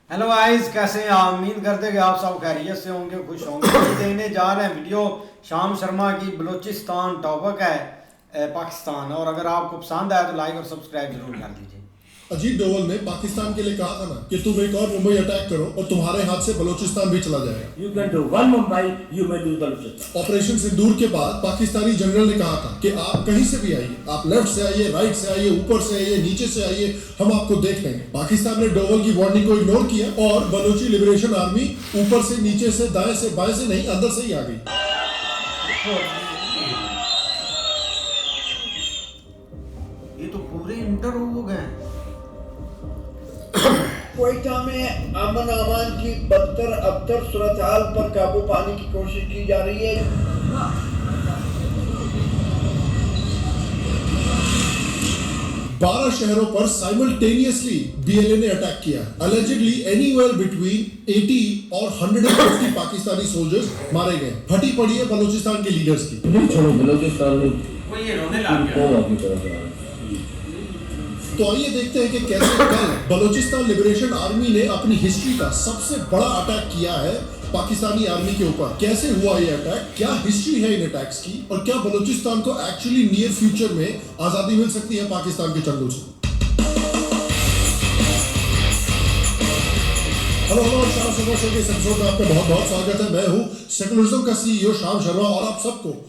Hello guys, कैसे हैं आप? उम्मीद करते हैं कि आप सब खैरियत से होंगे, खुश होंगे। देखने जा रहे हैं वीडियो शाम शर्मा की। बलूचिस्तान टॉपिक है पाकिस्तान। और अगर आपको पसंद आया तो लाइक और सब्सक्राइब जरूर कर दीजिए। अजीत डोवल ने पाकिस्तान के लिए कहा था ना कि तुम एक और मुंबई अटैक करो और तुम्हारे हाथ से बलूचिस्तान भी चला जाएगा। You can do one Mumbai, you may do Balochistan. Operation Sindoor के बाद पाकिस्तानी जनरल ने कहा था कि आप कहीं से भी आइए, आप लेफ्ट से आइए, राइट से आइए, ऊपर से आइए, नीचे से आइए, हम आपको देख लेंगे। पाकिस्तान ने डोवल की वार्निंग को इग्नोर किया और बलूची लिबरेशन आर्मी ऊपर से, नीचे से, दाएं से, बाएं से नहीं, अंदर से ही आ गई। ये तो पूरे इंटर हो गए। क्वेटा में अमन अमान की बदतर अबतर सूरत हाल पर काबू पाने की कोशिश की जा रही है। 12 शहरों पर साइमल्टेनियसली बीएलए ने अटैक किया। अलेजिडली एनीवेयर बिटवीन 80 और 150 पाकिस्तानी सोल्जर्स मारे गए। फटी पड़ी है बलूचिस्तान के लीडर्स की। छोड़ो बलोचिस्तान में वो ये रोने लग गया। अपनी तरफ से तो आइए देखते हैं कि कैसे कल बलूचिस्तान लिबरेशन आर्मी ने अपनी हिस्ट्री का सबसे बड़ा अटैक किया है पाकिस्तानी आर्मी के ऊपर। कैसे हुआ ये अटैक, क्या हिस्ट्री है इन अटैक्स की, और क्या बलूचिस्तान को एक्चुअली नियर फ्यूचर में आजादी मिल सकती है पाकिस्तान के चंगुल से। हेलो शाम शर्मा शो के इस एपिसोड में आपका बहुत बहुत स्वागत है। मैं हूँ सेकुलरिज्म का सीईओ शाम शर्मा और आप सबको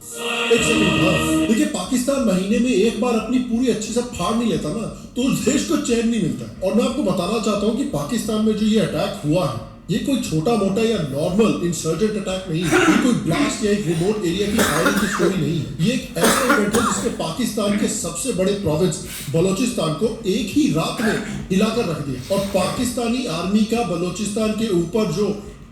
एक सेकंड देखिए, पाकिस्तान महीने में एक बार अपनी पूरी अच्छी से फाड़ नहीं लेता ना तो उस देश को चैन नहीं मिलता। और मैं आपको बताना चाहता हूँ कि पाकिस्तान में जो ये अटैक हुआ है, ये कोई छोटा मोटा या नॉर्मल इंसर्जेंट अटैक नहीं है। ये कोई ब्लास्ट या एक रिमोट एरिया की फायरिंग की स्टोरी नहीं है। ये एक ऐसा इवेंट है जिसने पाकिस्तान के सबसे बड़े प्रोविंस बलूचिस्तान को एक ही रात में हिलाकर रख दिया। और पाकिस्तानी आर्मी का बलूचिस्तान के ऊपर जो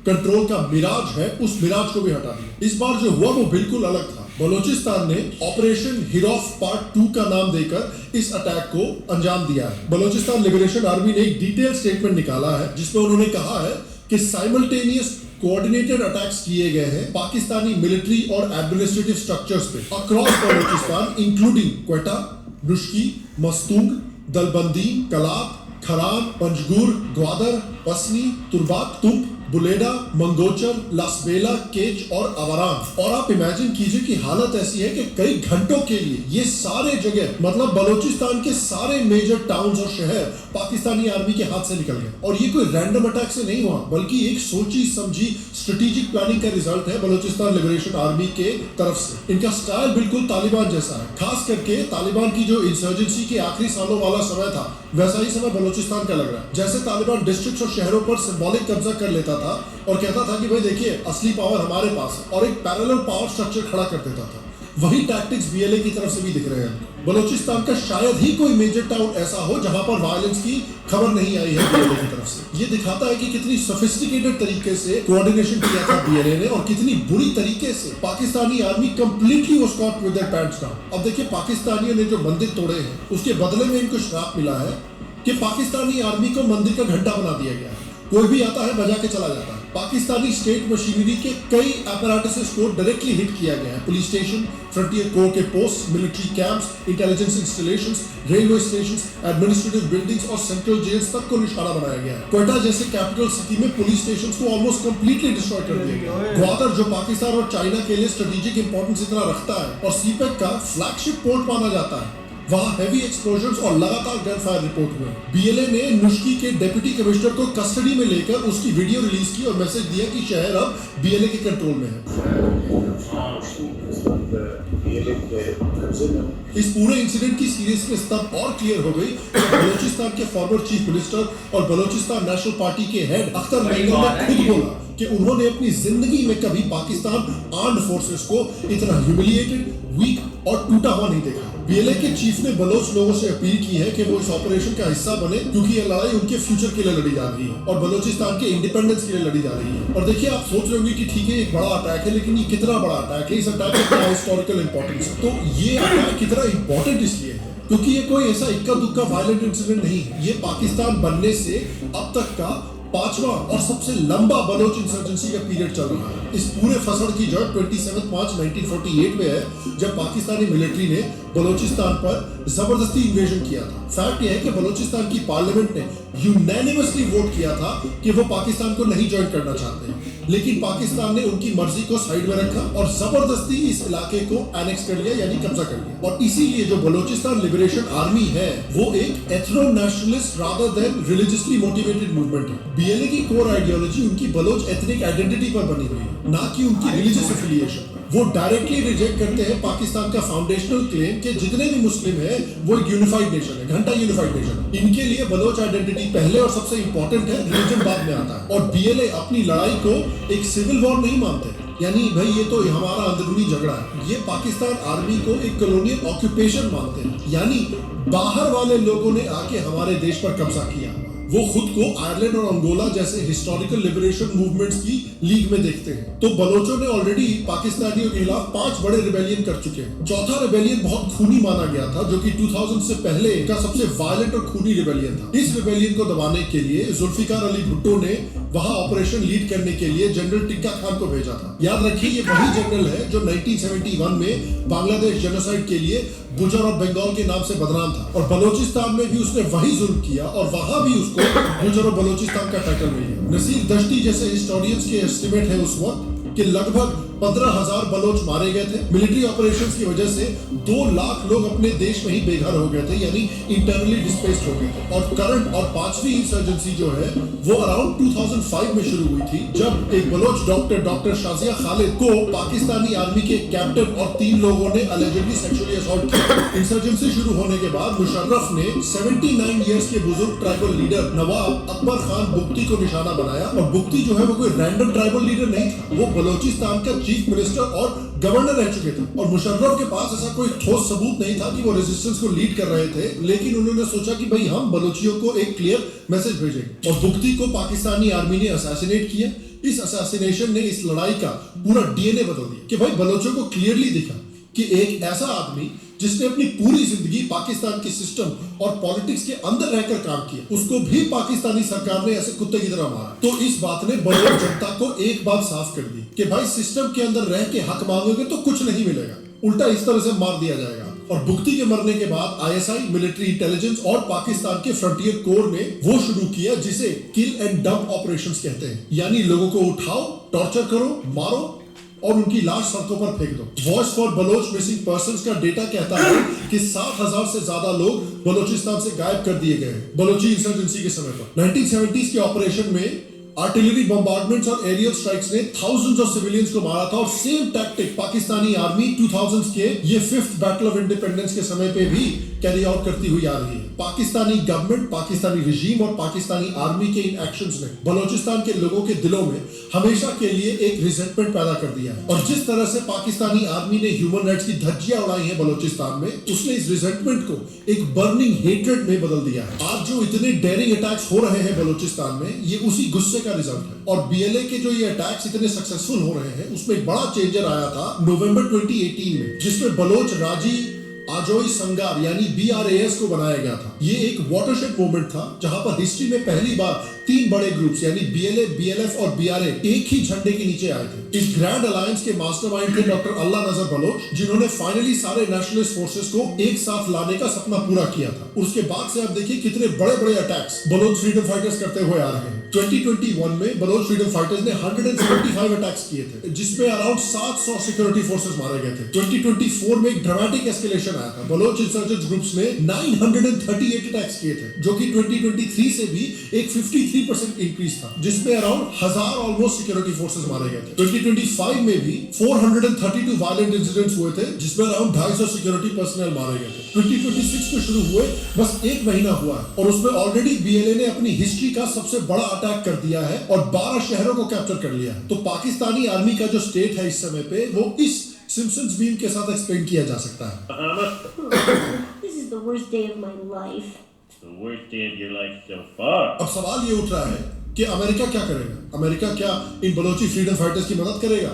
कंट्रोल का मिराज है, उस मिराज को भी हटा दिया। इस बार जो हुआ वो बिल्कुल अलग था। बलूचिस्तान ने ऑपरेशन हिरॉफ पार्ट 2 का नाम देकर इस अटैक को अंजाम दिया है। बलूचिस्तान लिबरेशन आर्मी ने एक डिटेल स्टेटमेंट निकाला है जिसमें उन्होंने कहा है कि साइमल्टेनियस कोऑर्डिनेटेड अटैक्स किए गए हैं पाकिस्तानी मिलिट्री और एडमिनिस्ट्रेटिव स्ट्रक्चर्स पे अक्रॉस बलूचिस्तान, इंक्लूडिंग क्वेटा, नुश्की, मस्तूग, दलबंदी, कलाब, खरान, पंजगुर, ग्वादर, पसनी, तुर्बात, तुप, बुलेडा, मंगोचर, लासबेला, केच और अवरान। और आप इमेजिन कीजिए कि हालत ऐसी है कि कई घंटों के लिए ये सारे जगह, मतलब बलूचिस्तान के सारे मेजर टाउन्स और शहर पाकिस्तानी आर्मी के हाथ से निकल गए। और ये कोई रैंडम अटैक से नहीं हुआ, बल्कि एक सोची समझी स्ट्रेटेजिक प्लानिंग का रिजल्ट है बलूचिस्तान लिबरेशन आर्मी के तरफ से। इनका स्टाइल बिल्कुल तालिबान जैसा है। खास करके तालिबान की जो इंसर्जेंसी के आखिरी सालों वाला समय था, वैसा ही समय बलूचिस्तान का लग रहा है। जैसे तालिबान डिस्ट्रिक्ट्स और शहरों पर सिंबॉलिक कब्जा कर लेता था और कहता था कि भाई देखिए, असली पावर हमारे पास है, और एक पैरेलल पावर स्ट्रक्चर खड़ा कर देता था। वही टैक्टिक्स बीएलए की तरफ से भी दिख रहे हैं। बलूचिस्तान का शायद ही कोई मेजर टाउन ऐसा हो जहां पर वायलेंस की खबर नहीं आई है बीएलए की तरफ से। ये दिखाता है कि कितनी सोफिस्टिकेटेड तरीके से कोऑर्डिनेशन किया था बीएलए ने, और कितनी बुरी तरीके से Pakistani army completely was caught with their pants down. अब देखिए, पाकिस्तानियों ने जो मंदिर तोड़े हैं उसके बदले में इनको श्राप मिला है कि पाकिस्तानी आर्मी को मंदिर का घंटा बना दिया गया है। कोई भी आता है बजा के चला जाता है। पाकिस्तानी स्टेट मशीनरी के कई apparatus को डायरेक्टली हिट किया गया है। पुलिस स्टेशन, फ्रंटियर कोर के post, military camps, intelligence installations, railway stations, administrative buildings और सेंट्रल जेल्स तक को निशाना बनाया गया है। क्वेटा जैसे कैपिटल सिटी में पुलिस स्टेशंस को ऑलमोस्ट कंप्लीटली डिस्ट्रॉय कर दिया गया। ग्वादर, जो पाकिस्तान और चाइना के लिए स्ट्रेटेजिक इंपॉर्टेंस इतना रखता है और सीपेक का फ्लैगशिप पोर्ट माना जाता है, वहां हेवी एक्सप्लोजन्स और लगातार गन फायर रिपोर्ट हुए। बीएलए ने नुश्की के डिप्टी कमिश्नर को कस्टडी में लेकर उसकी वीडियो रिलीज की और मैसेज दिया कि शहर अब बीएलए के कंट्रोल में है। इस पूरे इंसिडेंट की सीरियसनेस तब और क्लियर हो गई जब बलूचिस्तान के फॉर्मर चीफ मिनिस्टर और बलूचिस्तान नेशनल पार्टी के हेड अख्तर मेंगल ने खुद बोला कि उन्होंने अपनी जिंदगी में कभी पाकिस्तान आर्म्ड फोर्सेस को इतना ह्यूमिलिएटेड, वीक और टूटा हुआ नहीं देखा। बीएलए के चीफ ने बलोच लोगों से अपील की है कि वो इस ऑपरेशन का हिस्सा बने, क्योंकि यह लड़ाई उनके फ्यूचर के लिए लड़ी जा रही है और बलूचिस्तान के इंडिपेंडेंस के लिए लड़ी जा रही है। और देखिए, आप सोच रहे होंगे कि ठीक है, एक बड़ा अटैक है, लेकिन ये कितना बड़ा अटैक है, इस अटैक का क्या हिस्टोरिकल इंपॉर्टेंस है। तो ये अटैक कितना इंपॉर्टेंट इसलिए है क्योंकि ये कोई ऐसा इक्का दुक्का वायलेंट इंसिडेंट नहीं है। ये पाकिस्तान बनने से अब तक का पांचवा और सबसे लंबा बलोच इंसर्जेंसी का पीरियड चल रहा है। इस पूरे फसड़ की जड़ 27 मार्च 1948 में है, जब पाकिस्तानी मिलिट्री ने बलोचिस्तान पर जबरदस्ती इन्वेजन किया था। फैक्ट यह है कि बलोचिस्तान की पार्लियामेंट ने यूनैनिमसली वोट किया था कि वो पाकिस्तान को नहीं ज्वाइन करना चाहते हैं, लेकिन पाकिस्तान ने उनकी मर्जी को साइड में रखा और जबरदस्ती इस इलाके को एनेक्स कर लिया, यानी कब्जा कर लिया। और इसीलिए जो बलोचिस्तान लिबरेशन आर्मी है वो एक ethno nationalist rather than religiously motivated movement है। बीएलए की कोर आइडियोलॉजी उनकी बलोच एथनिक आइडेंटिटी पर बनी हुई है, ना कि उनकी रिलीजियस एफिलिएशन। वो डायरेक्टली रिजेक्ट करते हैं पाकिस्तान का फाउंडेशनल क्लेम कि जितने भी मुस्लिम हैं वो एक यूनिफाइड नेशन है, घंटा यूनिफाइड नेशन। इनके लिए बलोच आइडेंटिटी पहले और सबसे इंपॉर्टेंट है, रिलीजन बाद में आता है। और बीएलए अपनी लड़ाई को एक सिविल वॉर नहीं मानते, यानी भाई ये तो हमारा अंदरूनी झगड़ा है। ये पाकिस्तान आर्मी को एक कॉलोनियल ऑक्यूपेशन मानते हैं, यानी बाहर वाले लोगों ने आके हमारे देश पर कब्जा किया। वो खुद को आयरलैंड और अंगोला जैसे हिस्टोरिकल लिबरेशन मूवमेंट्स की लीग में देखते हैं। तो बलोचों ने ऑलरेडी पाकिस्तानियों के खिलाफ 5 बड़े रिबेलियन कर चुके हैं। चौथा रिबेलियन बहुत खूनी माना गया था, जो कि 2000 से पहले का सबसे वायलेंट और खूनी रिबेलियन था। इस रिबेलियन को दबाने के लिए जुल्फिकार अली भुट्टो ने वहां ऑपरेशन लीड करने के लिए जनरल टिक्का खान को भेजा था। याद रखिए ये वही जनरल है जो 1971 में बांग्लादेश जेनोसाइड के लिए गुजर और बंगाल के नाम से बदनाम था, और बलोचिस्तान में भी उसने वही जुल्म किया और वहां भी उसको गुजर और बलोचिस्तान का टाइटल मिल गया। नसीर दश्ती जैसे हिस्टोरियंस के एस्टिमेट है उस वक्त कि लगभग 15,000 बलोच मारे गए थे। मिलिट्री ऑपरेशंस की वजह से 2 लाख लोग अपने देश में ही बेघर हो गए थे, यानी इंटरनली डिस्प्लेस्ड हो गए थे। और करंट और 5वीं इंसर्जेंसी जो है वो अराउंड 2005 में शुरू हुई थी, जब एक बलोच डॉक्टर शाजिया खालिद को पाकिस्तानी आर्मी के कैप्टन और 3 लोगों ने अलेजेडली सेक्सुअली असॉल्ट किया। इंसर्जेंसी शुरू होने के बाद मुशर्रफ ने 79 इयर्स के बुजुर्ग ट्राइबल लीडर नवाब अकबर खान बुख्ती को निशाना बनाया। और बुख्ती जो है वो कोई रैंडम ट्राइबल लीडर नहीं था, वो बलोचिस्तान का चीफ मिनिस्टर और गवर्नर रह चुके थे। और मुशर्रफ के पास ऐसा कोई ठोस सबूत नहीं था कि वो रेजिस्टेंस को लीड कर रहे थे, लेकिन उन्होंने सोचा कि भाई हम बलोचियों को एक क्लियर मैसेज भेजेंगे। और बुख्ती को पाकिस्तानी आर्मी ने असैसिनेट किया। इस असैसिनेशन ने इस लड़ाई का पूरा डीएनए बदल दिया कि भाई बलोचों को क्लियरली दिखा कि एक ऐसा आदमी जिसने अपनी पूरी जिंदगी पाकिस्तान के सिस्टम और पॉलिटिक्स के अंदर रहकर काम किया, उसको भी पाकिस्तानी सरकार ने ऐसे कुत्ते की तरह मारा। तो इस बात ने बलोच जनता को एक बात साफ कर दी कि भाई सिस्टम के अंदर रह के हक मांगोगे तो कुछ नहीं मिलेगा, उल्टा इस तरह से मार दिया जाएगा। और बुख्ती के मरने के बाद आईएसआई, मिलिट्री इंटेलिजेंस और पाकिस्तान के फ्रंटियर कोर ने वो शुरू किया जिसे किल एंड डंप ऑपरेशंस कहते हैं, यानी लोगों को उठाओ, टॉर्चर करो, मारो और उनकी लाश सड़कों पर फेंक दो। Voice for Baloch missing persons का डेटा कहता है कि 60,000 से ज्यादा लोग बलोचिस्तान से गायब कर दिए गए बलोची इंसर्जेंसी के समय पर। 1970s के ऑपरेशन में आर्टिलरी बम्बार्डमेंट्स और एरियल स्ट्राइक्स ने थाउजेंड्स ऑफ सिविलियंस को मारा था। और same tactic Pakistani army 2000s के ये 5th बैटल ऑफ इंडिपेंडेंस के समय पे भी कैरी आउट करती हुई आ रही है। पाकिस्तानी गवर्नमेंट, पाकिस्तानी रिजीम और पाकिस्तानी आर्मी के इन एक्शंस ने बलोचिस्तान के लोगों के दिलों में हमेशा के लिए एक रिजेंटमेंट पैदा कर दिया है। और जिस तरह से पाकिस्तानी आर्मी ने ह्यूमन राइट्स की धज्जियां उड़ाई हैं बलोचिस्तान में, उसने इस रिजेंटमेंट को एक बर्निंग हेट्रेड में बदल दिया है। आज जो इतने डेयरिंग अटैक्स हो रहे हैं बलोचिस्तान में, ये उसी गुस्से का रिजल्ट है। और बीएलए के जो ये अटैक्स इतने सक्सेसफुल हो रहे हैं, उसमें एक बड़ा चेंजर आया था नवंबर 2018 में, जिसमें बलोच राजी आजोई संगार यानी BRAS को बनाया गया था। ये एक वाटरशेड मूवमेंट था जहां पर हिस्ट्री में पहली बार 3 बड़े ग्रुप्स यानी BLA, BLF और BRA एक ही झंडे के नीचे आए थे। इस ग्रैंड अलायंस के मास्टरमाइंड थे डॉक्टर अल्लाह नजर बलोच, जिन्होंने फाइनली सारे नेशनलिस्ट फोर्सेस को एक साथ लाने का सपना पूरा किया था। उसके बाद से आप देखिए कितने बड़े बड़े अटैक्स बलोच फ्रीडम फाइटर्स करते हुए आ रहे हैं। 2021 में बलोच फ्रीडम फाइटर्स ने 175 अटैक्स किए थे, जिसमें अराउंड 700 सिक्योरिटी फोर्सेस मारे गए थे। 2024 में एक ड्रामेटिक एस्केलेशन आया था। बलोच इंसर्जेंट ग्रुप्स ने 938 अटैक्स किए थे, जो कि 2023 से भी एक 53% इंक्रीज था, जिसमें अराउंड 1000 ऑलमोस्ट सिक्योरिटी फोर्सेस मारे गए थे। 2025 में भी 432 वायलेंट इंसिडेंट्स हुए थे, जिसमें अराउंड 250 सिक्योरिटी पर्सनल मारे गए थे। 2026 में शुरू हुए बस 1 महीना हुआ है और उसमें ऑलरेडी बीएलए ने अपनी हिस्ट्री का सबसे बड़ा अटैक कर दिया है और 12 शहरों को कैप्चर कर लिया है। तो पाकिस्तानी आर्मी का जो स्टेट है इस समय पे, वो इस सिम्पसन्स बीम के साथ एक्सप्लेन किया जा सकता है। This is the worst day of my life. It's the worst day of your life so far. अब सवाल ये उठ रहा है कि अमेरिका क्या करेगा, अमेरिका क्या इन बलोची फ्रीडम फाइटर्स की मदद करेगा?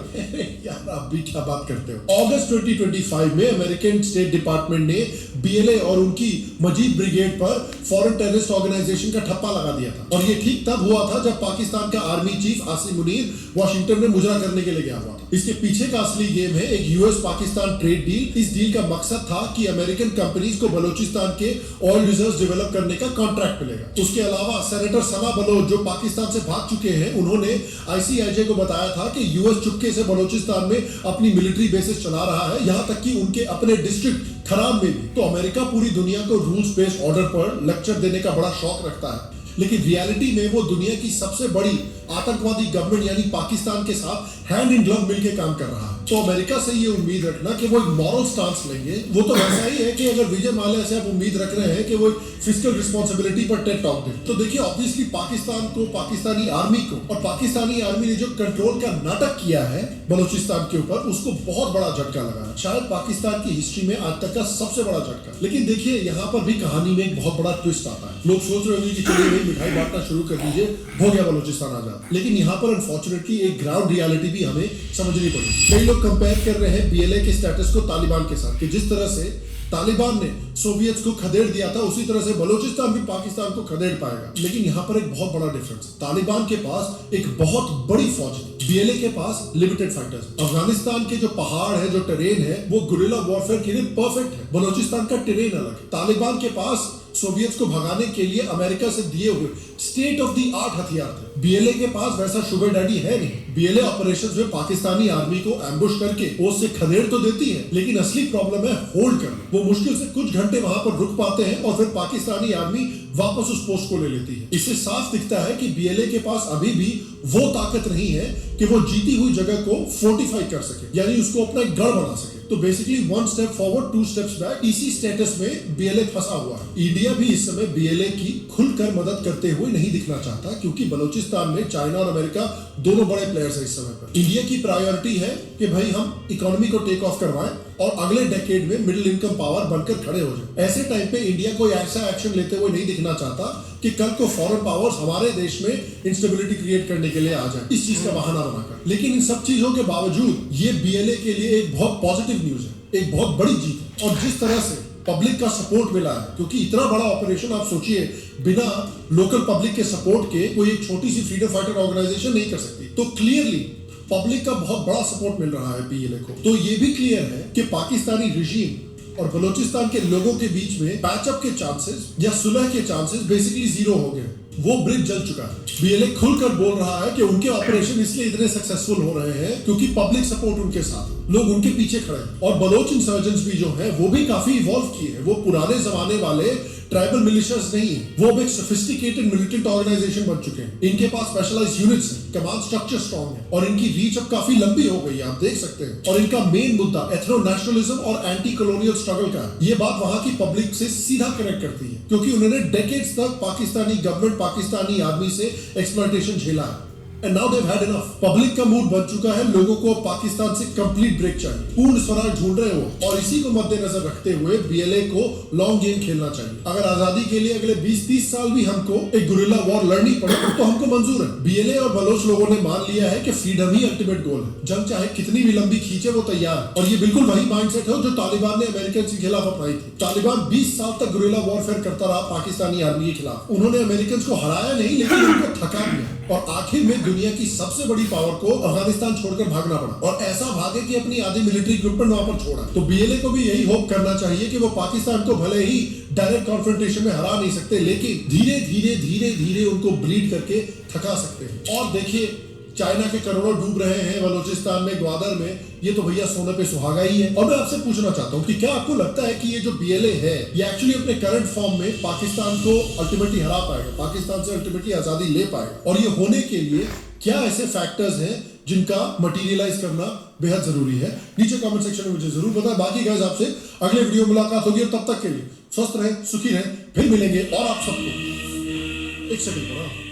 यार आप भी क्या बात करते हो। अगस्त 2025 में अमेरिकन स्टेट डिपार्टमेंट ने बीएलए और उनकी मजीद ब्रिगेड पर फॉरेन टेररिस्ट ऑर्गेनाइजेशन का ठप्पा लगा दिया था। और ये ठीक तब हुआ था जब पाकिस्तान का army chief Asim Munir Washington में मुजरा करने के लिए गया हुआ था। इसके पीछे का असली गेम है एक यूएस पाकिस्तान ट्रेड डील। इस डील का मकसद था कि अमेरिकन कंपनीज को बलूचिस्तान के ऑयल रिजर्व्स डेवलप करने का कॉन्ट्रैक्ट मिलेगा। उसके अलावा सेनेटर सना बलोच जो पाकिस्तान से भाग चुके हैं, उन्होंने आईसीआईजे को बताया था कि यूएस चुपके से बलूचिस्तान में अपनी मिलिट्री बेसिस चला रहा है, यहां तक कि उनके अपने डिस्ट्रिक्ट खराब में भी। तो अमेरिका पूरी दुनिया को रूल्स बेस्ड ऑर्डर पर लेक्चर देने का बड़ा शौक रखता है, लेकिन रियलिटी में वो दुनिया की सबसे बड़ी आतंकवादी गवर्नमेंट यानी पाकिस्तान के साथ हैंड इन ग्लव मिलकर काम कर रहा है। तो अमेरिका से ये उम्मीद रखना कि वो एक मॉरल स्टांस लेंगे, वो तो वैसा ही है कि अगर विजय माल्या से आप उम्मीद रख रहे हैं कि वो फिस्कल रिस्पॉन्सिबिलिटी पर टेड टॉक दे। तो देखिए ऑब्वियसली पाकिस्तान को, पाकिस्तानी आर्मी को, और पाकिस्तानी आर्मी ने जो कंट्रोल का नाटक किया है बलूचिस्तान के ऊपर, उसको बहुत बड़ा झटका लगा है, शायद पाकिस्तान की हिस्ट्री में आज तक का सबसे बड़ा झटका। लेकिन देखिए यहाँ पर भी कहानी में एक बहुत बड़ा ट्विस्ट आता है। लोग सोच रहे होंगे कि चलिए भाई मिठाई बांटना शुरू कर दीजिए, हो गया बलूचिस्तान आजाद। लेकिन यहाँ पर अनफॉर्चुनेटली एक ग्राउंड रियलिटी भी हमें समझनी पड़ेगी। कई लोग कंपेयर कर रहे हैं बीएलए के स्टेटस को तालिबान के साथ, कि जिस तरह से तालिबान ने सोवियत को खदेड़ दिया था, उसी तरह से बलूचिस्तान भी पाकिस्तान को खदेड़ पाएगा। लेकिन यहाँ पर एक बहुत बड़ा डिफरेंस है। तालिबान के पास एक बहुत बड़ी फौज है, बीएलए के पास लिमिटेड फाइटर्स। अफगानिस्तान के जो पहाड़ है, जो टेरेन है, वो गुरिल्ला वॉरफेयर के लिए परफेक्ट है। बलूचिस्तान का टेरेन अलग है। तालिबान के पास सोवियत को भगाने के लिए अमेरिका से दिए हुए स्टेट ऑफ द आर्ट हथियार थे। बीएलए के पास वैसा शुगर डैडी है नहीं। बीएलए ऑपरेशंस में पाकिस्तानी आर्मी को एम्बुश करके वो उससे खदेड़ तो देती है, लेकिन असली प्रॉब्लम है होल्ड करना। वो मुश्किल से कुछ घंटे वहां पर रुक पाते हैं और फिर पाकिस्तानी आर्मी वापस उस पोस्ट को ले लेती है। इससे साफ दिखता है कि बीएलए के पास अभी भी वो ताकत नहीं है कि वो जीती हुई जगह को फोर्टिफाई कर सके, यानी उसको अपना एक गढ़ बना सके। तो basically 1 step forward 2 steps back, इसी स्टेटस में बीएलए फंसा हुआ है। इंडिया भी इस समय बीएलए की खुलकर मदद करते हुए नहीं दिखना चाहता, क्योंकि बलूचिस्तान में चाइना और अमेरिका दोनों बड़े प्लेयर्स हैं इस समय पर। इंडिया की प्रायोरिटी है कि भाई हम इकोनॉमी को टेक ऑफ करवाएं और अगले डेकेड में मिडिल इनकम पावर बनकर खड़े हो जाए। ऐसे टाइम पे इंडिया कोई ऐसा एक्शन लेते हुए नहीं दिखना चाहता कि कल को फॉरेन पावर्स हमारे देश में इंस्टेबिलिटी क्रिएट करने के लिए आ जाए, इस चीज का बहाना बनाकर। लेकिन इन सब चीजों के बावजूद ये बीएलए के लिए एक बहुत पॉजिटिव न्यूज है, एक बहुत बड़ी जीत है। और जिस तरह से पब्लिक का सपोर्ट मिला है, क्योंकि इतना बड़ा ऑपरेशन आप सोचिए बिना लोकल पब्लिक के सपोर्ट के कोई एक छोटी सी फ्रीडम फाइटर ऑर्गेनाइजेशन नहीं कर सकती। तो क्लियरली पब्लिक का बहुत बड़ा सपोर्ट मिल रहा है बीएलए को। तो ये भी क्लियर है कि पाकिस्तानी रिजीम और बलूचिस्तान के लोगों के बीच में पैचअप के चांसेस या सुलह के चांसेस बेसिकली जीरो हो गए। वो ब्रिज जल चुका है। बीएलए खुलकर बोल रहा है कि उनके ऑपरेशन इसलिए इतने सक्सेसफुल हो रहे हैं क्योंकि पब्लिक सपोर्ट उनके साथ, लोग उनके पीछे खड़े हैं। और बलोच इंसर्जेंट्स भी जो हैं वो भी काफी इवॉल्व किए हैं। वो पुराने जमाने वाले ट्राइबल मिलिशियाज नहीं है, वो अब एक सोफिस्टिकेटेड मिलिटेंट ऑर्गेनाइजेशन बन चुके हैं। इनके पास स्पेशलाइज्ड यूनिट्स हैं, कमांड स्ट्रक्चर स्ट्रांग है और इनकी रीच अब काफी लंबी हो गई है, आप देख सकते हैं। और इनका मेन मुद्दा एथनो नेशनलिज्म और एंटी कॉलोनियल स्ट्रगल का है। ये बात वहां की पब्लिक से सीधा कनेक्ट करती है, क्योंकि उन्होंने डेकेड्स तक पाकिस्तानी गवर्नमेंट, पाकिस्तानी आर्मी से एक्सप्लॉयटेशन झेला है। And now they've had enough. Public का मूड बन चुका है, लोगों को पाकिस्तान से कंप्लीट ब्रेक चाहिए, पूर्ण स्वराज ढूंढ रहे हो। और इसी को मद्देनजर रखते हुए बीएलए को लॉन्ग गेम खेलना चाहिए। अगर आजादी के लिए अगले 20-30 साल भी हमको एक गुरिल्ला वॉर लड़नी पड़े तो हमको मंजूर है। बीएलए और बलोच लोगों ने मान लिया है कि फ्रीडम ही अल्टीमेट गोल है। जंग चाहे कितनी भी लंबी खींचे वो तैयार है। और ये बिल्कुल वही माइंडसेट है जो तालिबान ने अमेरिकन के खिलाफ अपनाई थी। तालिबान 20 साल तक गुरिल्ला वॉरफेयर करता रहा पाकिस्तानी आर्मी के खिलाफ। उन्होंने अमेरिकन को हराया नहीं, लेकिन उनको थका दिया और आखिर में दुनिया की सबसे बड़ी पावर को अफगानिस्तान छोड़कर भागना पड़ा। और ऐसा भागे कि अपनी आधी मिलिट्री इक्विपमेंट वहां पर छोड़ा। तो बीएलए को भी यही होप करना चाहिए कि वो पाकिस्तान को भले ही डायरेक्ट कॉन्फ्रंटेशन में हरा नहीं सकते, लेकिन धीरे धीरे धीरे धीरे उनको ब्लीड करके थका सकते हैं। और देखिए चाइना के करोड़ों डूब रहे हैं बलूचिस्तान में, ग्वादर में, ये तो भैया सोने पे सुहागा ही है। और मैं आपसे पूछना चाहता हूँ कि क्या आपको लगता है कि ये जो बीएलए है ये एक्चुअली अपने करंट फॉर्म में पाकिस्तान को अल्टीमेटली हरा पाएगा, पाकिस्तान से अल्टीमेटली आजादी ले पाएगा? और ये होने के लिए क्या ऐसे फैक्टर्स हैं जिनका मटीरियलाइज करना बेहद जरूरी है? नीचे कमेंट सेक्शन में मुझे जरूर बताएं। बाकी गाइस आपसे अगले वीडियो में मुलाकात होगी, और तब तक के लिए स्वस्थ रहें, सुखी रहें, फिर मिलेंगे। और आप सबको एक सेकंड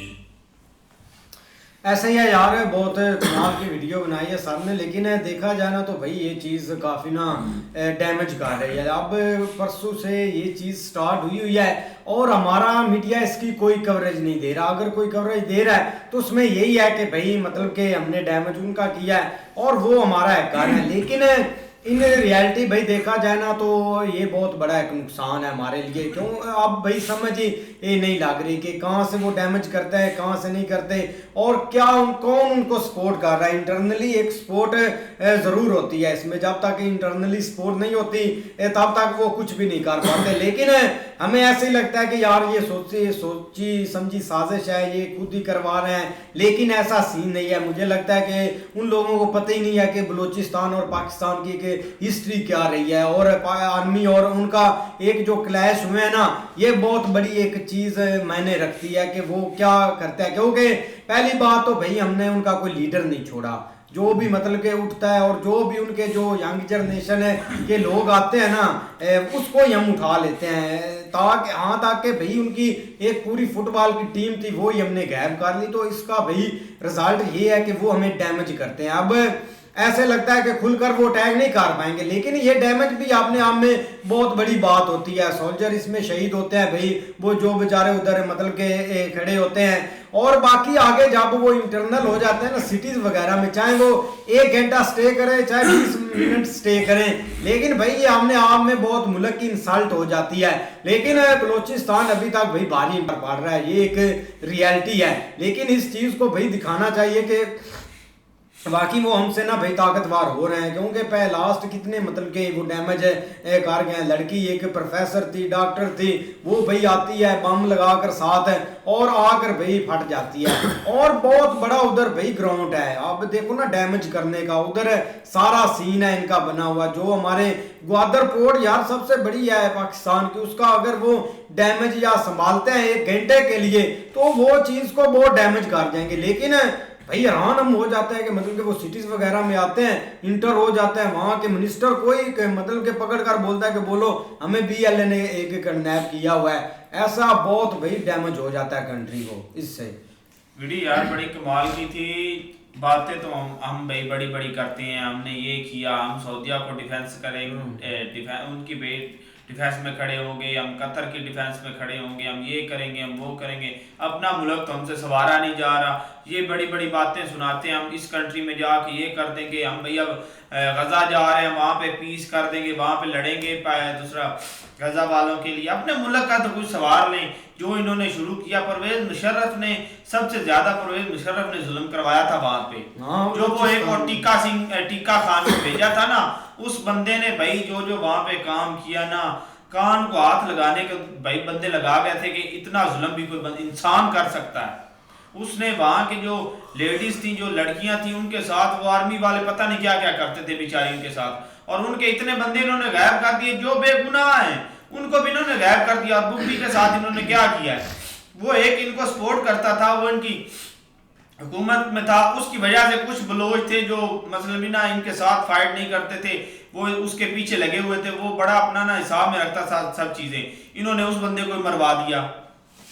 ऐसा ही है यार, बहुत कमाल की वीडियो बनाई है सर ने, लेकिन देखा जाए ना तो भाई ये चीज़ काफ़ी ना डैमेज कर रही है। अब परसों से ये चीज़ स्टार्ट हुई है और हमारा मीडिया इसकी कोई कवरेज नहीं दे रहा। अगर कोई कवरेज दे रहा है तो उसमें यही है कि भाई मतलब कि हमने डैमेज उनका किया है और वो हमारा हकार है। लेकिन इन रियलिटी भाई देखा जाए ना तो ये बहुत बड़ा एक नुकसान है हमारे लिए। क्यों अब भाई समझ ही ये नहीं लग रही कि कहाँ से वो डैमेज करते हैं, कहाँ से नहीं करते, और क्या कौन उनको सपोर्ट कर रहा है। इंटरनली एक सपोर्ट ज़रूर होती है इसमें, जब तक इंटरनली सपोर्ट नहीं होती तब तक वो कुछ भी नहीं कर पाते। लेकिन हमें ऐसे ही लगता है कि यार ये सोची समझी साजिश है, ये खुद ही करवा रहे हैं, लेकिन ऐसा सीन नहीं है। मुझे लगता है कि उन लोगों को पता ही नहीं है कि बलूचिस्तान और पाकिस्तान की हिस्ट्री क्या रही है, और आर्मी और उनका एक जो क्लैश हुए हैं ना, ये बहुत बड़ी एक चीज़ मायने रखती है कि वो क्या करते हैं। क्योंकि पहली बात तो भाई हमने उनका कोई लीडर नहीं छोड़ा, जो भी मतलब के उठता है और जो भी उनके जो यंग जनरेशन है के लोग आते हैं ना उसको ही हम उठा लेते हैं, ताकि हाँ ताकि भाई उनकी एक पूरी फुटबॉल की टीम थी वो ही हमने गायब कर ली। तो इसका भाई रिजल्ट ये है कि वो हमें डैमेज करते हैं। अब ऐसे लगता है कि खुलकर वो टैग नहीं कर पाएंगे, लेकिन ये डैमेज भी अपने आप में बहुत बड़ी बात होती है। सोल्जर इसमें शहीद होते हैं भाई, वो जो बेचारे उधर मतलब के खड़े होते हैं, और बाकी आगे जब वो इंटरनल हो जाते हैं ना सिटीज वगैरह में, चाहे वो 1 घंटा स्टे करें चाहे 20 मिनट स्टे करें, लेकिन भाई ये अपने आप में बहुत मुल्क की इंसल्ट हो जाती है। लेकिन बलूचिस्तान अभी तक भाई भारी पड़ रहा है, ये एक रियलिटी है। लेकिन इस चीज को भाई दिखाना चाहिए कि बाकी वो हमसे ना भाई ताकतवर हो रहे हैं। क्योंकि पहले लास्ट कितने मतलब के वो डैमेज कर गए। लड़की एक प्रोफेसर थी, डॉक्टर थी, वो भाई आती है बम लगाकर साथ है और आकर भाई फट जाती है। और बहुत बड़ा उधर भाई ग्राउंड है, आप देखो ना डैमेज करने का उधर सारा सीन है इनका बना हुआ। जो हमारे ग्वादर पोर्ट यार सबसे बड़ी है पाकिस्तान की, उसका अगर वो डैमेज या संभालते हैं 1 घंटे के लिए तो वो चीज को बहुत डैमेज कर जाएंगे। लेकिन भाई हैरान हम हो जाते हैं कि मतलब कि वो सिटीज वगैरह में आते हैं, इंटर हो जाते हैं, वहां के मिनिस्टर कोई मतलब के पकड़ कर बोलता है कि बोलो हमें BLA ने एक किडनैप किया हुआ है। ऐसा बहुत भाई डैमेज हो जाता है कंट्री को इससे। वीडियो यार बड़ी कमाल की थी। बातें तो हम भाई बड़ी बड़ी करते हैं, हमने ये किया, हम सऊदीया को डिफेंस करेंगे, उनकी डिफेंस में खड़े होंगे, हम कतर की डिफेंस में खड़े होंगे, हम ये करेंगे, हम वो करेंगे। अपना मुल्क तो हमसे संवारा नहीं जा रहा, ये बड़ी बड़ी बातें सुनाते हैं। हम इस कंट्री में जाके ये कर देंगे, हम भैया गजा जा रहे हैं वहाँ पे पीस कर देंगे, वहाँ पे लड़ेंगे दूसरा गजा वालों के लिए। अपने मुल्क का तो कुछ सवाल नहीं। जो इन्होंने शुरू किया, परवेज मुशर्रफ ने सबसे ज्यादा परवेज मुशर्रफ ने जुल्म करवाया था वहां पे। जो वो एक और टीका खान को भेजा था ना, उस बंदे ने भाई जो वहां पे काम किया ना, कान को हाथ लगाने के भाई बंदे लगा गए थे कि इतना जुल्म भी कोई इंसान कर सकता है। उसने वहां के जो लेडीज थी, जो लड़कियां थी, उनके साथ वो आर्मी वाले पता नहीं क्या क्या करते थे बेचारी उनके साथ, और उनके इतने बंदे इन्होंने गायब कर दिए। जो बेगुनाह हैं उनको भी इन्होंने गायब कर दिया। और बुग्गी के साथ इन्होंने क्या किया है, वो एक इनको सपोर्ट करता था, वो इनकी हुकूमत में था, उसकी वजह से कुछ बलोच थे जो मतलब ना इनके साथ फाइट नहीं करते थे, वो उसके पीछे लगे हुए थे, वो बड़ा अपना ना हिसाब में रखता था सब चीजें। इन्होंने उस बंदे को मरवा दिया।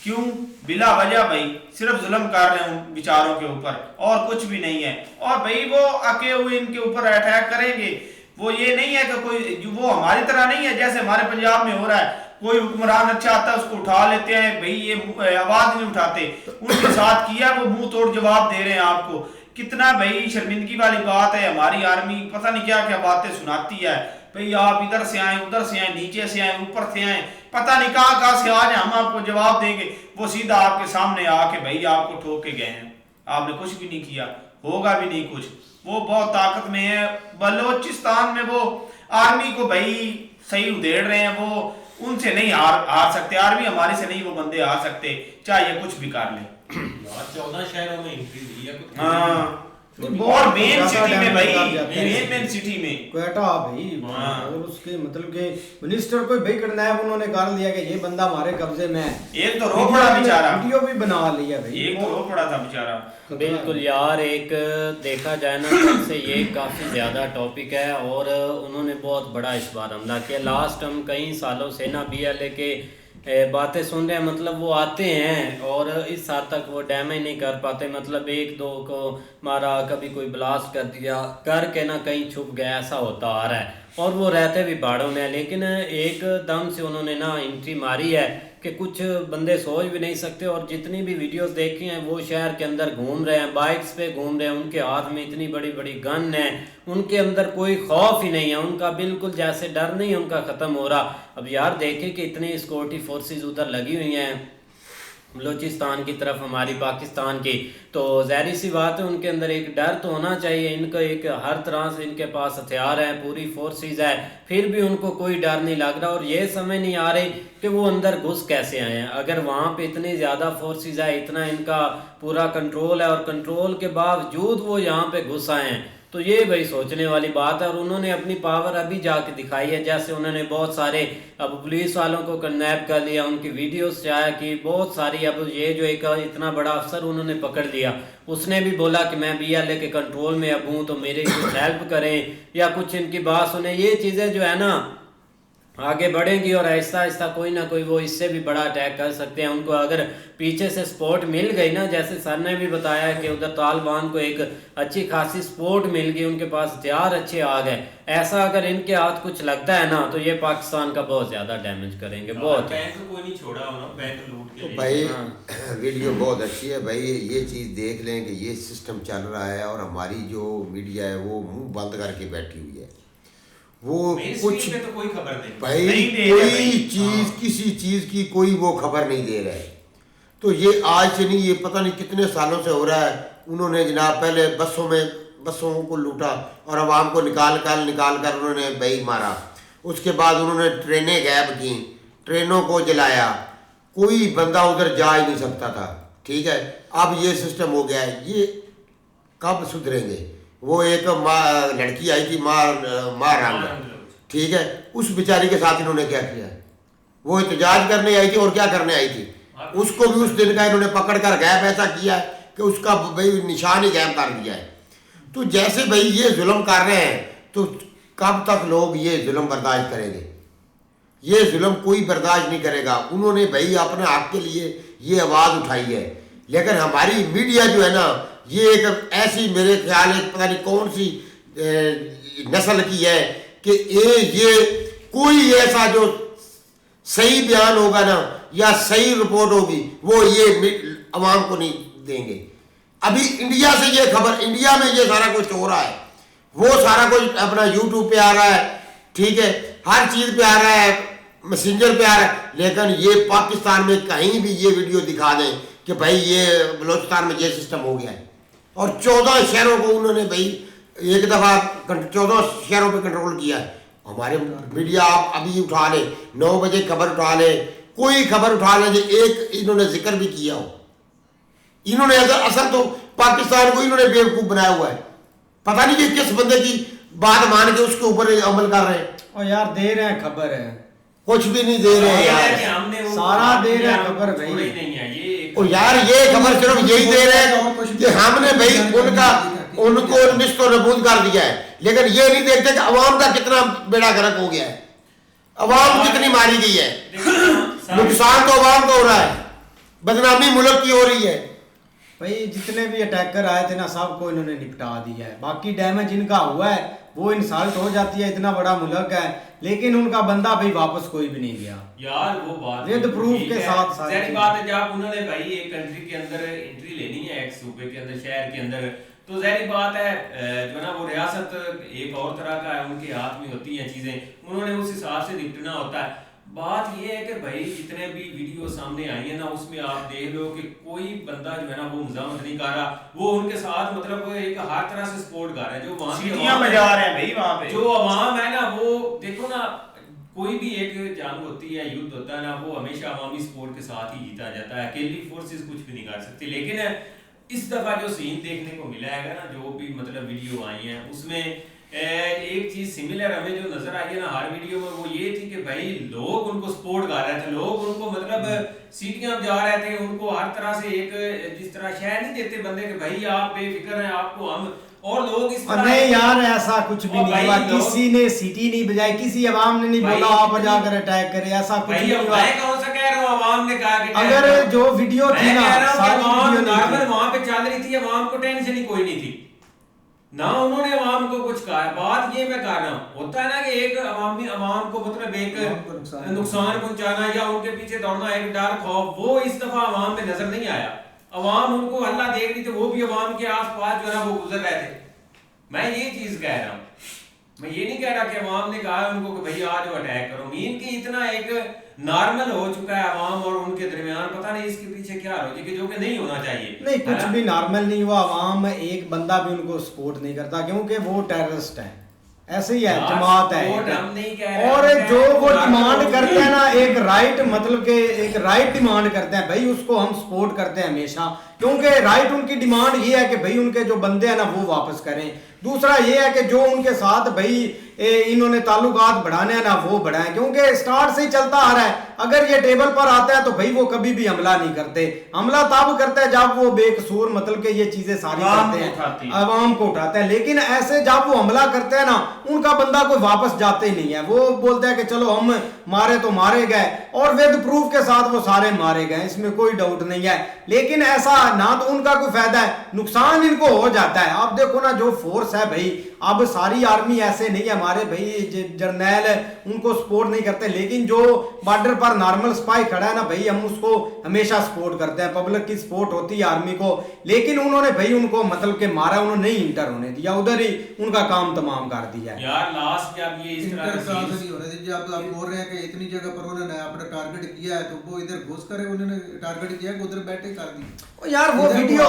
क्यों? बिला वजह भाई, सिर्फ जुल्म कर रहे हैं उन बेचारों के ऊपर और कुछ भी नहीं है। और भाई वो अके हुए इनके ऊपर अटैक करेंगे। वो ये नहीं है कि कोई, वो हमारी तरह नहीं है जैसे हमारे पंजाब में हो रहा है, कोई हुक्मरान अच्छा आता है उसको उठा लेते हैं, भाई ये आवाज नहीं उठाते। उनके साथ किया, वो मुंह तोड़ जवाब दे रहे हैं आपको। कितना भाई शर्मिंदगी वाली बात है। हमारी आर्मी पता नहीं क्या क्या बातें सुनाती है, भाई आप इधर से आए, उधर से आए, नीचे से आए, ऊपर से आए, पता नहीं कहाँ से आ जाए, हम आपको जवाब देंगे। वो सीधा आपके सामने आके भाई आपको ठोक के गए हैं, आपने कुछ भी नहीं किया, होगा भी नहीं कुछ। वो बहुत ताकत में है। बलोचिस्तान में वो आर्मी को भाई सही उधेड़ रहे हैं, वो उनसे नहीं हार सकते। आर्मी हमारी से नहीं वो बंदे हार सकते, चाहे ये कुछ भी कर ले। 14 शहरों में एंट्री दी है। हाँ, और मेन सिटी में भाई, मेन सिटी में क्वेटा भाई, और उसके मतलब के मिनिस्टर को भाई किडनैप उन्होंने कर लिया कि ये बंदा हमारे कब्जे में है। एक तो रो पड़ा बेचारा, वीडियो भी बना लिया भाई, एक तो रो पड़ा था बेचारा। बिल्कुल यार, एक देखा जाए ना तब से ये काफ़ी ज़्यादा टॉपिक है और उन्होंने बहुत बड़ा इस बार हमला किया। लास्ट हम कई सालों से ना BLA के बातें सुन रहे हैं, मतलब वो आते हैं और इस हद तक वो डैमेज नहीं कर पाते, मतलब एक दो को मारा, कभी कोई ब्लास्ट कर दिया करके ना कहीं छुप गया, ऐसा होता आ रहा है। और वो रहते भी पहाड़ों में, लेकिन एकदम से उन्होंने ना एंट्री मारी है कि कुछ बंदे सोच भी नहीं सकते। और जितनी भी वीडियोस देखी हैं, वो शहर के अंदर घूम रहे हैं, बाइक्स पे घूम रहे हैं, उनके हाथ में इतनी बड़ी बड़ी गन है, उनके अंदर कोई खौफ ही नहीं है, उनका बिल्कुल जैसे डर नहीं उनका ख़त्म हो रहा। अब यार देखें कि इतनी सिक्योरिटी फोर्सेस उधर लगी हुई हैं बलूचिस्तान की तरफ, हमारी पाकिस्तान की, तो ज़ाहिर सी बात है उनके अंदर एक डर तो होना चाहिए। इनका एक हर तरह से इनके पास हथियार है, पूरी फोर्सेस है, फिर भी उनको कोई डर नहीं लग रहा। और ये समझ नहीं आ रही कि वो अंदर घुस कैसे आए हैं। अगर वहाँ पे इतनी ज़्यादा फोर्सेस है, इतना इनका पूरा कंट्रोल है, और कंट्रोल के बावजूद वो यहाँ पे घुस आए हैं, तो ये भाई सोचने वाली बात है। और उन्होंने अपनी पावर अभी जाके दिखाई है, जैसे उन्होंने बहुत सारे अब पुलिस वालों को किडनैप कर लिया, उनकी वीडियोस शाया की बहुत सारी। अब ये जो एक इतना बड़ा अफसर उन्होंने पकड़ लिया, उसने भी बोला कि मैं BLA के कंट्रोल में अब हूँ, तो मेरे कुछ हेल्प करें या कुछ इनकी बात सुने। ये चीज़ें जो है ना आगे बढ़ेंगी और आहिस्ता आहिस्ता कोई ना कोई वो इससे भी बड़ा अटैक कर सकते हैं। उनको अगर पीछे से सपोर्ट मिल गई ना, जैसे सर ने भी बताया कि उधर तालिबान को एक अच्छी खासी सपोर्ट मिल गई, उनके पास हथियार अच्छे आ गए, ऐसा अगर इनके हाथ कुछ लगता है ना, तो ये पाकिस्तान का बहुत ज़्यादा डैमेज करेंगे। बहुत बैंक कोई नहीं छोड़ा होना, बैंक लूट के तो भाई वीडियो बहुत अच्छी है भाई, ये चीज़ देख लें कि ये सिस्टम चल रहा है और हमारी जो मीडिया है वो मुंह बंद करके बैठी हुई है। वो कुछ पे तो कोई खबर नहीं भाई, नहीं दे रहे कोई भाई। चीज़ किसी चीज़ की कोई वो खबर नहीं दे रहे। तो ये आज से नहीं, ये पता नहीं कितने सालों से हो रहा है। उन्होंने जनाब पहले बसों को लूटा और आवाम को निकाल कर उन्होंने भाई मारा। उसके बाद उन्होंने ट्रेनें गायब की, ट्रेनों को जलाया, कोई बंदा उधर जा ही नहीं सकता था। ठीक है, अब ये सिस्टम हो गया है, ये कब सुधरेंगे? वो एक लड़की आई थी माँ रंग, ठीक है, उस बेचारी के साथ इन्होंने क्या किया? वो एहतजाज करने आई थी और क्या करने आई थी, उसको भी उस दिन का इन्होंने पकड़ कर गायब ऐसा किया है कि उसका भाई निशान ही गायब कर दिया है। तो जैसे भाई ये जुल्म कर रहे हैं, तो कब तक लोग ये जुल्म बर्दाश्त करेंगे? ये जुल्म कोई बर्दाश्त नहीं करेगा। उन्होंने भाई अपने हक के लिए ये आवाज़ उठाई है, लेकिन हमारी मीडिया जो है ना, ये एक ऐसी मेरे ख्याल है पता नहीं कौन सी नस्ल की है कि ये कोई ऐसा जो सही बयान होगा ना या सही रिपोर्ट होगी वो ये अवाम को नहीं देंगे। अभी इंडिया से ये खबर, इंडिया में ये सारा कुछ हो रहा है, वो सारा कुछ अपना यूट्यूब पे आ रहा है, ठीक है, हर चीज़ पे आ रहा है, मैसेंजर पे आ रहा है, लेकिन ये पाकिस्तान में कहीं भी ये वीडियो दिखा दें कि भाई ये बलूचिस्तान में ये सिस्टम हो गया है। और 14 शहरों को उन्होंने भाई एक दफ़ा 14 शहरों पे कंट्रोल किया है। हमारे मीडिया आप अभी उठा लें, 9 बजे खबर उठा लें, कोई खबर उठा लें जो एक इन्होंने जिक्र भी किया हो। इन्होंने असल तो पाकिस्तान को इन्होंने बेवकूफ़ बनाया हुआ है। पता नहीं कि किस बंदे की बात मान के उसके ऊपर अमल कर रहे हैं। और यार दे रहे हैं खबर है, कुछ भी नहीं दे रहे हैं यार, सारा दे रहे हैं खबर भाई। नहीं है ये और यार ये खबर सिर्फ यही दे रहे हैं कि हमने भाई उनको निश्तो नबूद कर दिया है, लेकिन ये नहीं देखते कि अवाम का कितना बेड़ा गर्क हो गया है, अवाम कितनी मारी गई है। नुकसान तो अवाम का हो रहा है, बदनामी मुल्क की हो रही है। भाई जितने भी अटैकर आए थे ना, सबको इन्होंने निपटा दिया है। बाकी डैमेज इनका हुआ है, वो इंसल्ट हो जाती है, इतना बड़ा मुल्क है, लेकिन उनका बंदा भाई वापस कोई भी नहीं गया यार। वो बात विद प्रूफ के साथ सारी बात है। जब उन्होंने भाई एक कंट्री के अंदर एंट्री लेनी है, एक सूबे के अंदर, शहर के अंदर, तो जाहिर बात है जो ना वो रियासत एक और तरह का है, उनके हाथ में होती हैं चीजें, उन्होंने उस हिसाब से निपटना होता है। बात ये है कि भाई जितने भी वीडियो सामने आई है ना, उसमें आप देख लो कि कोई बंदा जो है ना वो मुजामत नहीं कर रहा, वो उनके साथ मतलब एक हर तरह से सपोर्ट कर रहा है। जो वहां सीटियां बजा रहे हैं भाई, वहां पे जो अवाम है ना, वो देखो ना, कोई भी एक जंग होती है, युद्ध होता है ना, वो हमेशा अवामी सपोर्ट के साथ ही जीता जाता है, अकेली फोर्सेस कुछ भी नहीं कर सकती। लेकिन इस दफा जो सीन देखने को मिला है ना, जो भी मतलब वीडियो आई है, उसमें एक चीज सिमिलर हमें जो नजर आई है ना हर वीडियो में, वो ये थी कि भाई लोग उनको सपोर्ट कर रहे थे, लोग उनको मतलब सीटियां बजा रहे थे, उनको हर तरह से एक जिस तरह शहर नहीं देते बंदे के भाई आप बेफिक्र हैं, आपको हम, और लोग इस तरह नहीं यार ऐसा कुछ भी नहीं हुआ, किसी ने सीटी नहीं बजाई, किसी अवाम ने नहीं बोला आप जाकर अटैक करे, ऐसा कुछ नहीं हुआ। मैं कौन सा कह रहा हूँ हूँ अवाम ने कहा कि अगर जो वीडियो थी ना, सारी वीडियो नहीं नॉर्मल थी। वहां पे चल रही थी, अवाम को टेंशन ही कोई नहीं थी ना, उन्होंने अवाम को कुछ कहा। बात ये मैं कर रहा हूँ, होता है ना कि एक अवाम को मतलब एक नुकसान पहुंचाना या उनके पीछे दौड़ना, एक डर खौफ, वो इस दफा अवाम में नजर नहीं आया। अवाम उनको हल्ला देख रही थी, वो भी अवाम के आसपास जो है वो गुजर रहे थे। मैं ये चीज कह रहा हूँ, मैं ये नहीं कह रहा कि अवाम ने कहा उनको कि भैया आज अटैक करो। मीन की इतना एक नॉर्मल हो चुका है अवाम और उनके दरमियान, पता नहीं इसके पीछे क्या लॉजिक है, जो कि नहीं होना चाहिए। नहीं, कुछ भी नॉर्मल नहीं हुआ। अवाम एक बंदा भी उनको सपोर्ट नहीं करता, क्योंकि वो टेररिस्ट है, ऐसे ही है, जमात है। हम नहीं कह रहे, और जो वो डिमांड करते हैं ना, एक राइट, मतलब के एक राइट डिमांड करते हैं भाई, उसको हम सपोर्ट करते हैं हमेशा, क्योंकि राइट उनकी डिमांड ये है कि भाई उनके जो बंदे हैं ना वो वापस करें। दूसरा ये है कि जो उनके साथ भाई इन्होंने ताल्लुकात बढ़ाने हैं ना वो बढ़ाएं, क्योंकि स्टार्ट से ही चलता आ रहा है। अगर ये टेबल पर आता है तो भाई वो कभी भी हमला नहीं करते। हमला तब करते हैं जब वो बेकसूर मतलब के ये चीजें सारी करते हैं, अवाम को उठाते हैं। लेकिन ऐसे जब वो हमला करते हैं ना, उनका बंदा कोई वापस जाते ही नहीं है। वो बोलते हैं कि चलो हम मारे तो मारे गए, और विद प्रूफ के साथ वो सारे मारे गए, इसमें कोई डाउट नहीं है। लेकिन ऐसा ना तो उनका कोई फायदा है, नुकसान इनको हो जाता है। आप देखो ना, जो फोर्स है भाई, अब सारी आर्मी ऐसे नहीं है हमारे भाई जर्नैल उनको सपोर्ट नहीं करते, लेकिन जो बॉर्डर पर नॉर्मल स्पाई खड़ा है ना भाई, हम उसको हमेशा सपोर्ट करते हैं। पब्लिक की सपोर्ट होती है आर्मी को, लेकिन उन्होंने भाई उनको मतलब के मारा, उन्होंने नहीं इंटर होने दिया, उधर ही उनका काम तमाम कर दिया यार। लास्ट जब ये इस तरह नहीं होने दीजिए। आप बोल रहे हैं कि इतनी जगह पर उन्होंने अपना टारगेट किया है, तो वो इधर घुस करे, उन्होंने टारगेट किया कि उधर बैठे कर दी। यार वो वीडियो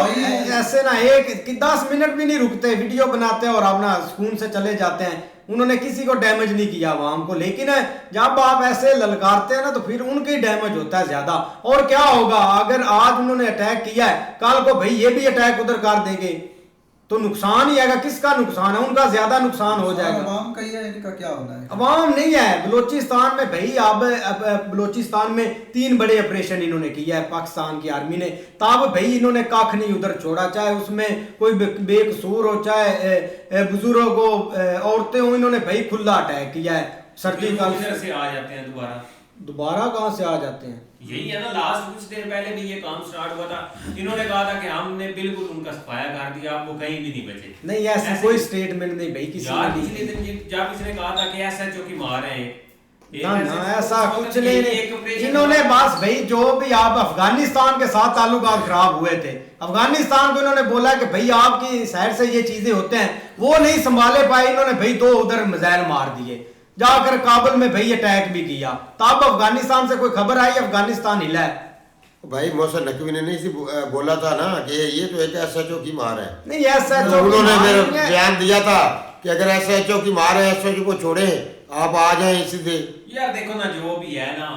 ऐसे ना, एक 10 मिनट भी नहीं रुकते, वीडियो बनाते हैं और अपना सुकून से चले जाते हैं। उन्होंने किसी को डैमेज नहीं किया आवाम को, लेकिन जब आप ऐसे ललकारते हैं ना तो फिर उनके डैमेज होता है ज्यादा। और क्या होगा, अगर आज उन्होंने अटैक किया है, कल को भाई ये भी अटैक उधर कर देंगे तो नुकसान ही आएगा। किसका नुकसान है? उनका ज्यादा नुकसान हो जाएगा। अवाम का ही है, इनका क्या होना है? अवाम नहीं है। बलोचिस्तान में भाई अब बलोचिस्तान में 3 बड़े ऑपरेशन इन्होंने किया है पाकिस्तान की आर्मी ने, तब भाई इन्होंने कख नहीं उधर छोड़ा, चाहे उसमें कोई बेकसूर हो, चाहे बुजुर्ग हो, औरतें हो, इन्होंने भाई खुला अटैक किया है। सर्जिकल से आ जाते हैं दोबारा कहां से आ जाते हैं? यही है ना, लास्ट कुछ देर पहले भी ये काम स्टार्ट हुआ था, इन्होंने कहा था कि हमने बिल्कुल उनका सफाया कर दिया, आप वो कहीं भी नहीं बचे। नहीं, ऐसी कोई स्टेटमेंट नहीं भाई किसी ने दी। पिछले दिन जब इसने कहा था कि एसएचओ की मार है ना, ऐसा कुछ नहीं। इन्होंने बस भाई जो भी आप अफगानिस्तान के साथ ताल्लुकात खराब हुए थे, अफगानिस्तान को इन्होंने बोला कि भाई आपकी साइड से ये चीजें होते हैं, वो नहीं संभाले पाए, इन्होंने भाई 2 उधर मिसाइल मार दिए, जाकर काबुल में भाई अटैक भी किया। तब अफगानिस्तान से कोई खबर आई, अफगानिस्तान हिला है। भाई मोहसिन नकवी ने नहीं बोला था ना कि ये तो एक एसएचओ की मार है। नहीं, एसएचओ उन्होंने मेरे बयान दिया था कि अगर एसएचओ की मार है, एसएचओ को छोड़े, आप आ जाएं सीधे। यार देखो ना, जो भी है ना,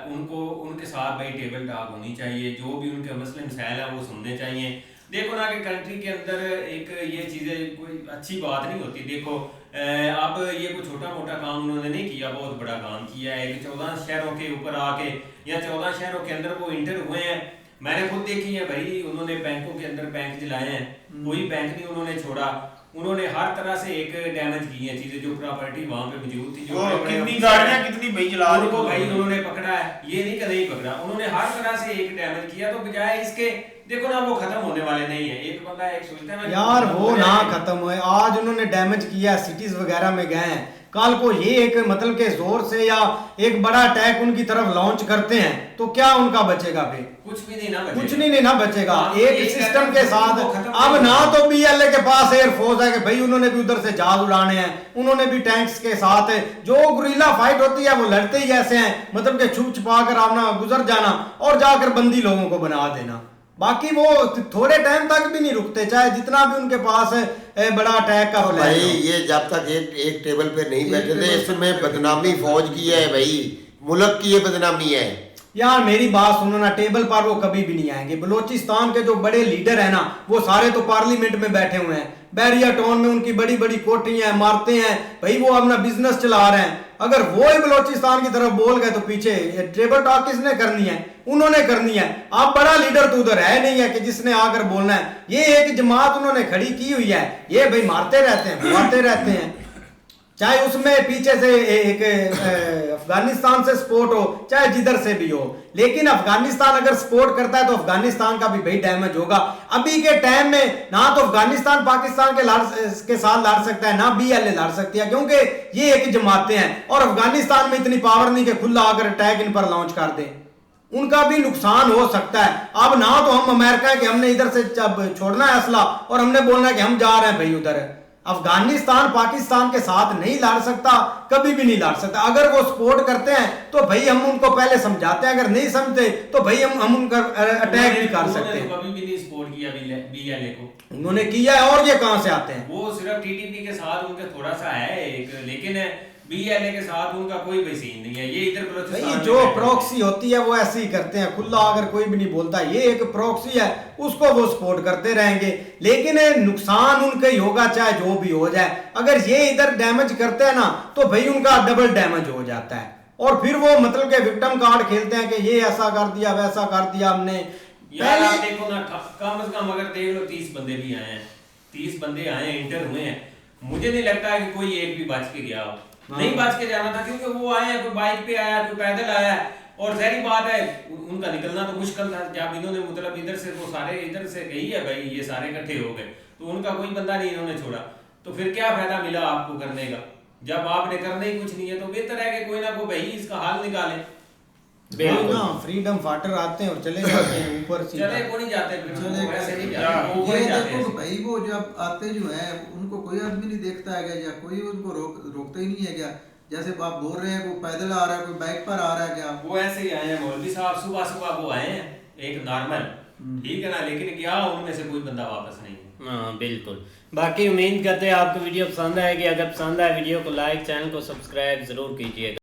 उनको उनके साथ भाई टेबल टॉक होनी चाहिए, जो भी उनके मसले मसाइल हैं वो सुनने चाहिए। देखो ना कि कंट्री के अंदर एक ये चीज़ें कोई अच्छी बात नहीं होती। देखो अब ये कोई छोटा मोटा काम उन्होंने नहीं किया, बहुत बड़ा काम किया है। 14 शहरों के ऊपर आके या 14 शहरों के अंदर वो इंटर हुए हैं। मैंने खुद देखी है भाई, उन्होंने बैंकों के अंदर बैंक जलाए हैं, कोई बैंक नहीं उन्होंने छोड़ा। उन्होंने हर तरह से एक डैमेज की है चीजें, जो प्रॉपर्टी वहां पे मौजूद थी, जो कितनी गाड़ियां कितनी भाई जला दी उनको भाई उन्होंने पकड़ा है, ये नहीं कि नहीं पकड़ा, उन्होंने हर तरह से एक डैमेज किया। तो बजाय इसके देखो ना, वो खत्म होने वाले नहीं है। एक बंदा एक सोचता है ना यार वो ना खत्म हुए, आज उन्होंने डैमेज किया, सिटीज वगैरह में गए हैं, कल को ये एक मतलब के जोर से या एक बड़ा अटैक उनकी तरफ लॉन्च करते हैं तो क्या उनका बचेगा? फिर कुछ भी नहीं ना बचेगा, कुछ नहीं ना बचेगा। एक सिस्टम के साथ अब ना तो बीएलए के पास एयरफोर्स है कि भाई उन्होंने भी उधर से जहाज उड़ाने हैं, उन्होंने भी टैंक्स के साथ जो गुरिल्ला फाइट होती है वो लड़ते ही ऐसे हैं, मतलब कि छुप छुपा कर आना, गुजर जाना और जाकर बंदी लोगों को बना देना। बाकी वो थोड़े टाइम तक भी नहीं रुकते, चाहे जितना भी उनके पास बड़ा अटैक का प्लान भाई ये जब तक एक टेबल पे नहीं बैठे थे, इसमें बदनामी फौज की है भाई, मुल्क की ये बदनामी है। यार मेरी बात सुनो ना, टेबल पर वो कभी भी नहीं आएंगे। बलोचिस्तान के जो बड़े लीडर है ना, वो सारे तो पार्लियामेंट में बैठे हुए हैं, बैरिया टाउन में उनकी बड़ी बड़ी कोठरियां हैं, मारते हैं भाई, वो अपना बिजनेस चला रहे हैं। अगर वो ही बलोचिस्तान की तरफ बोल गए तो पीछे टेबल टॉक किसने करनी है? उन्होंने करनी है। आप बड़ा लीडर तो उधर है नहीं है कि जिसने आकर बोलना है। ये एक जमात उन्होंने खड़ी की हुई है, ये भाई मारते रहते हैं, मारते रहते हैं। चाहे उसमें पीछे से एक अफगानिस्तान से सपोर्ट हो, चाहे जिधर से भी हो, लेकिन अफगानिस्तान अगर सपोर्ट करता है तो अफगानिस्तान का भी भाई डैमेज होगा। अभी के टाइम में ना तो अफगानिस्तान पाकिस्तान के साथ लड़ सकता है, ना BLA लड़ सकती है, क्योंकि ये एक जमातें हैं और अफगानिस्तान में इतनी पावर नहीं कि खुला अगर अटैक इन पर लॉन्च कर दे, उनका भी नुकसान हो सकता है। अब ना तो हम अमेरिका के हमने इधर से जब छोड़ना है असला और हमने बोलना है कि हम जा रहे हैं भाई उधर। अफगानिस्तान पाकिस्तान के साथ नहीं लड़ सकता, कभी भी नहीं लड़ सकता। अगर वो सपोर्ट करते हैं तो भाई हम उनको पहले समझाते हैं, अगर नहीं समझते तो भाई हम उनका अटैक भी कर सकते हैं। कभी भी नहीं सपोर्ट किया BLA को, उन्होंने किया है और ये कहां से आते हैं? वो सिर्फ TTP के साथ उनका थोड़ा सा है एक, लेकिन BLA के साथ उनका कोई भी सीन नहीं है। ये इधर भाई जो प्रॉक्सी होती है वो ऐसे ही करते हैं, खुला अगर कोई भी नहीं बोलता, ये एक प्रॉक्सी है, उसको वो सपोर्ट करते रहेंगे, लेकिन नुकसान उनका ही होगा चाहे जो भी हो जाए। अगर ये इधर डैमेज करते हैं ना तो भाई उनका डबल डैमेज हो जाता है और फिर वो मतलब के विक्टिम कार्ड खेलते हैं कि ये ऐसा कर दिया वैसा कर दिया हमने। यार आप देखो ना, कम से कम अगर देख लो 30 बंदे भी आए हैं, 30 बंदे आए हैं, इंटर हुए हैं, मुझे नहीं लगता है कि कोई एक भी बच के गया हो। नहीं बच के जाना था, क्योंकि वो आए हैं, कोई बाइक पे आया, कोई पैदल आया, और जहरी बात है उनका निकलना तो मुश्किल था। जब इन्होंने मतलब इधर से वो सारे इधर से गई है भाई, ये सारे इकट्ठे हो गए, तो उनका कोई बंदा नहीं इन्होंने छोड़ा, तो फिर क्या फायदा मिला आपको करने का? जब आपने करना ही कुछ नहीं है तो बेहतर है कि कोई ना कोई भाई इसका हाल निकाले। ना फ्रीडम फाइटर आते हैं और चले जाते हैं ऊपर सीधा। चले को नहीं जाते, चले वैसे नहीं ये जाते, वो ऊपर ही जाते देखो हैं। भाई वो जब आते जो है उनको कोई आदमी नहीं देखता है या कोई उनको रोकता ही नहीं है क्या? जैसे आप बोल रहे हैं कोई पैदल आ रहा है, कोई बाइक पर आ रहा है क्या? वो ऐसे ही आए हैं मौलवी साहब, सुबह सुबह वो आए हैं एक नॉर्मल, ठीक है ना, लेकिन क्या उनमें से कोई बंदा वापस नहीं। हाँ बिल्कुल। बाकी उम्मीद करते हैं आपको वीडियो पसंद आएगी। अगर पसंद आए वीडियो को लाइक, चैनल को सब्सक्राइब जरूर कीजिएगा।